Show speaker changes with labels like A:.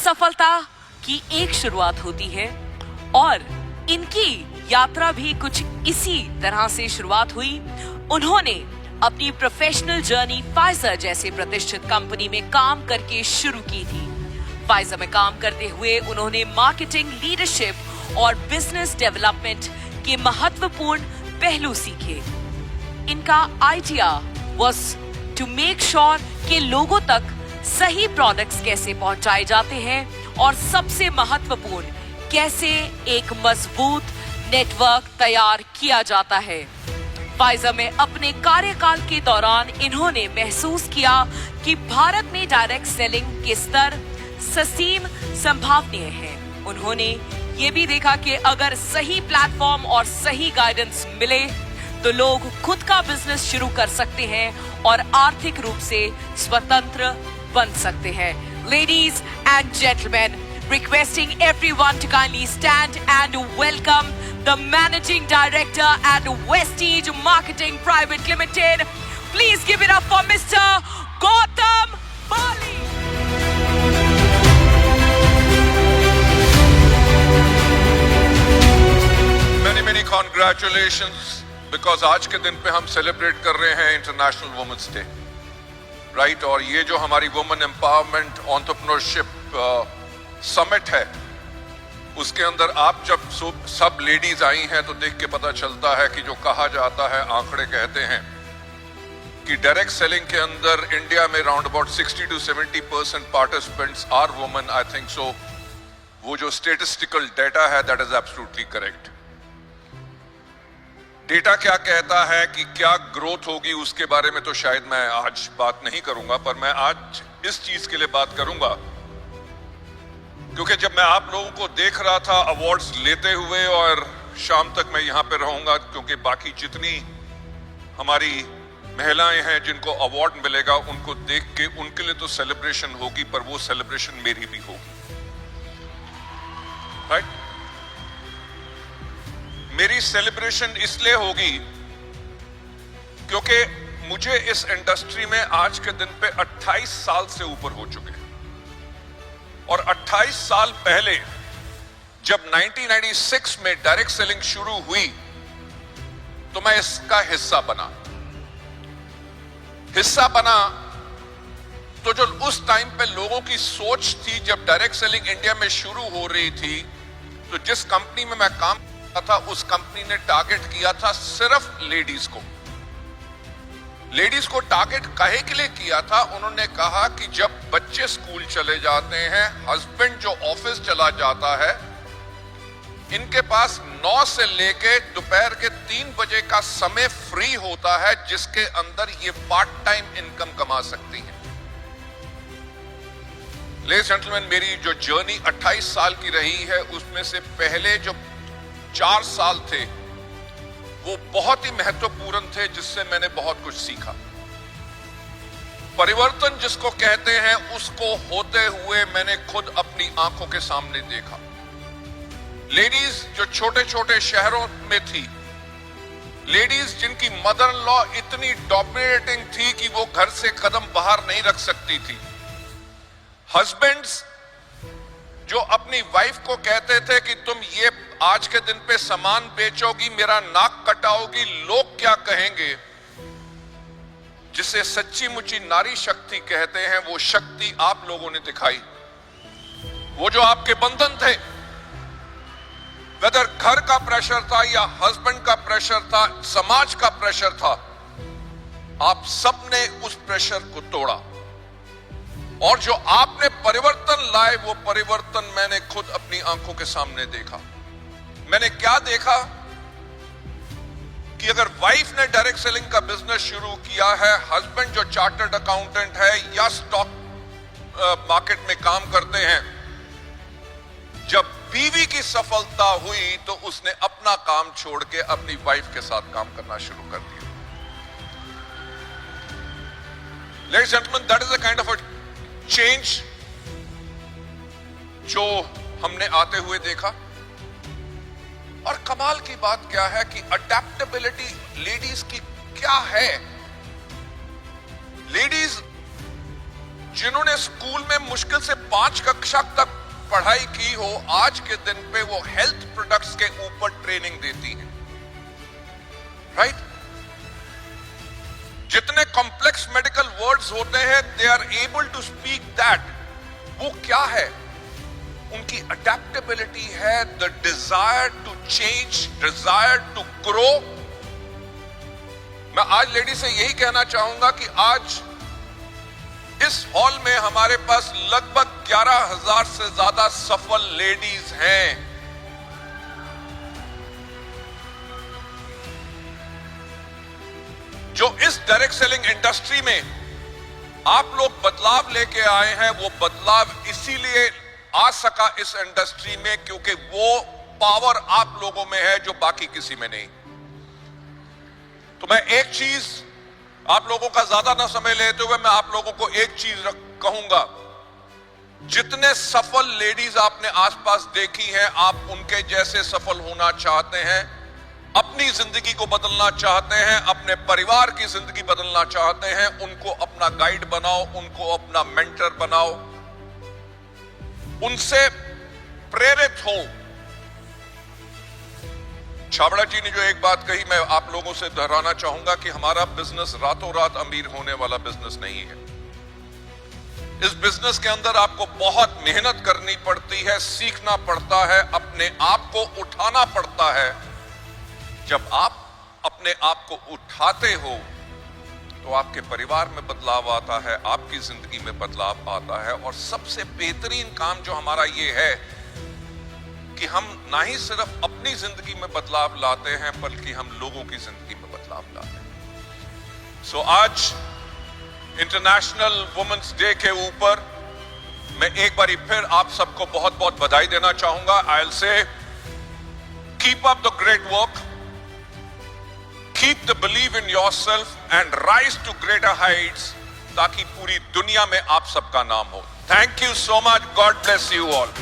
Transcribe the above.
A: सफलता की एक शुरुआत होती है और इनकी यात्रा भी कुछ इसी तरह से शुरुआत हुई। उन्होंने अपनी प्रोफेशनल जर्नी फाइजर जैसे प्रतिष्ठित कंपनी में काम करके शुरू की थी। फाइजर में काम करते हुए उन्होंने मार्केटिंग, लीडरशिप और बिजनेस डेवलपमेंट के महत्वपूर्ण पहलू सीखे। इनका idea was to make sure कि लोगों तक सही प्रोडक्ट्स कैसे पहुंचाए जाते हैं और सबसे महत्वपूर्ण कैसे एक मजबूत नेटवर्क तैयार किया जाता है। फाइजर में अपने कार्यकाल के दौरान इन्होंने महसूस किया कि भारत में डायरेक्ट सेलिंग के स्तर ससीम संभावनीय है। उन्होंने ये भी देखा कि अगर सही प्लेटफॉर्म और सही गाइडेंस मिले तो लोग खुद का बिजनेस शुरू कर सकते हैं और आर्थिक रूप से स्वतंत्र बन सकते हैं। Ladies and gentlemen, requesting everyone to kindly stand and welcome the Managing Director at Westige Marketing Private Limited. Please give it up for Mr. Gautam Bali.
B: Many congratulations because आज के दिन पे हम सेलिब्रेट कर रहे हैं इंटरनेशनल वुमेन्स डे, राइट। और ये जो हमारी वुमेन एम्पावरमेंट एंटरप्रेन्योरशिप समिट है, उसके अंदर आप जब सब लेडीज आई हैं तो देख के पता चलता है कि जो कहा जाता है, आंकड़े कहते हैं कि डायरेक्ट सेलिंग के अंदर इंडिया में round about 60 to 70% participants are women. I think so वो जो स्टेटिस्टिकल डेटा है that is absolutely correct. Data क्या कहता है कि क्या ग्रोथ होगी उसके बारे में तो शायद मैं आज बात नहीं करूंगा, पर मैं आज इस चीज के लिए बात करूंगा क्योंकि जब मैं आप लोगों को देख रहा था अवार्ड्स लेते हुए, और शाम तक मैं यहां पे रहूंगा क्योंकि बाकी जितनी हमारी महिलाएं हैं जिनको अवार्ड मिलेगा उनको देख के उनके लिए तो सेलिब्रेशन होगी, पर वो सेलिब्रेशन मेरी भी होगी, राइट। मेरी सेलिब्रेशन इसलिए होगी क्योंकि मुझे इस इंडस्ट्री में आज के दिन पे 28 साल से ऊपर हो चुके हैं, और 28 साल पहले जब 1996 में डायरेक्ट सेलिंग शुरू हुई तो मैं इसका हिस्सा बना तो जो उस टाइम पे लोगों की सोच थी, जब डायरेक्ट सेलिंग इंडिया में शुरू हो रही थी, तो जिस कंपनी में मैं काम था उस कंपनी ने टारगेट किया था सिर्फ लेडीज को। लेडीज को टारगेट काहे के लिए किया था? उन्होंने कहा कि जब बच्चे स्कूल चले जाते हैं, हस्बैंड जो ऑफिस चला जाता है, इनके पास 9 से लेके दोपहर के 3 बजे का समय फ्री होता है जिसके अंदर ये पार्ट टाइम इनकम कमा सकती हैं। लेडीज एंड जेंटलमैन, मेरी जो जर्नी 28 साल की रही है उसमें से पहले जो 4 साल थे वो बहुत ही महत्वपूर्ण थे, जिससे मैंने बहुत कुछ सीखा। परिवर्तन जिसको कहते हैं उसको होते हुए मैंने खुद अपनी आंखों के सामने देखा। लेडीज जो छोटे छोटे शहरों में थी, लेडीज जिनकी मदर इन लॉ इतनी डोमिनेटिंग थी कि वो घर से कदम बाहर नहीं रख सकती थी, हस्बैंड्स जो अपनी वाइफ को कहते थे कि तुम ये आज के दिन पे सामान बेचोगी, मेरा नाक कटाओगी, लोग क्या कहेंगे, जिसे सच्ची मुच्ची नारी शक्ति कहते हैं, वो शक्ति आप लोगों ने दिखाई। वो जो आपके बंधन थे, वेदर घर का प्रेशर था या हस्बैंड का प्रेशर था, समाज का प्रेशर था, आप सबने उस प्रेशर को तोड़ा और जो आपने परिवर्तन लाए वो परिवर्तन मैंने खुद अपनी आंखों के सामने देखा। मैंने क्या देखा कि अगर वाइफ ने डायरेक्ट सेलिंग का बिजनेस शुरू किया है, हस्बैंड जो चार्टर्ड अकाउंटेंट है या स्टॉक मार्केट में काम करते हैं, जब बीवी की सफलता हुई तो उसने अपना काम छोड़ के अपनी वाइफ के साथ काम करना शुरू कर दिया। Ladies and gentlemen, that is a kind of a change जो हमने आते हुए देखा। और कमाल की बात क्या है कि अडेप्टेबिलिटी लेडीज की क्या है। लेडीज जिन्होंने स्कूल में मुश्किल से 5 कक्षा तक पढ़ाई की हो, आज के दिन पे वो हेल्थ प्रोडक्ट्स के ऊपर ट्रेनिंग देती हैं, राइट? जितने कॉम्प्लेक्स मेडिकल वर्ड्स होते हैं, they are able to speak that. वो क्या है? उनकी अडेप्टेबिलिटी है, the desire to change, desire to grow. मैं आज लेडी से यही कहना चाहूंगा कि आज इस हॉल में हमारे पास लगभग 11,000 से ज्यादा सफल लेडीज हैं। जो इस डायरेक्ट सेलिंग इंडस्ट्री में आप लोग बदलाव लेके आए हैं, वो बदलाव इसीलिए आ सका इस इंडस्ट्री में क्योंकि वो पावर आप लोगों में है जो बाकी किसी में नहीं। तो मैं एक चीज आप लोगों का ज्यादा ना समय लेते हुए मैं आप लोगों को एक चीज कहूंगा, जितने सफल लेडीज आपने आसपास देखी हैं, आप उनके जैसे सफल होना चाहते हैं, अपनी जिंदगी को बदलना चाहते हैं, अपने परिवार की जिंदगी बदलना चाहते हैं, उनको अपना गाइड बनाओ, उनको अपना मेंटर बनाओ, उनसे प्रेरित हो। छाबड़ा जी ने जो एक बात कही, मैं आप लोगों से दोहराना चाहूंगा कि हमारा बिजनेस रातों रात अमीर होने वाला बिजनेस नहीं है। इस बिजनेस के अंदर आपको बहुत मेहनत करनी पड़ती है, सीखना पड़ता है, अपने आप को उठाना पड़ता है। जब आप अपने आप को उठाते हो तो आपके परिवार में बदलाव आता है, आपकी जिंदगी में बदलाव आता है। और सबसे बेहतरीन काम जो हमारा ये है कि हम ना ही सिर्फ अपनी जिंदगी में बदलाव लाते हैं बल्कि हम लोगों की जिंदगी में बदलाव लाते हैं। सो आज इंटरनेशनल वुमेन्स डे के ऊपर मैं एक बार फिर आप सबको बहुत बहुत बधाई देना चाहूंगा। I will say keep up the great work, keep the believe in yourself and rise to greater heights, ताकि पूरी दुनिया में आप सबका नाम हो। Thank you so much, God bless you all.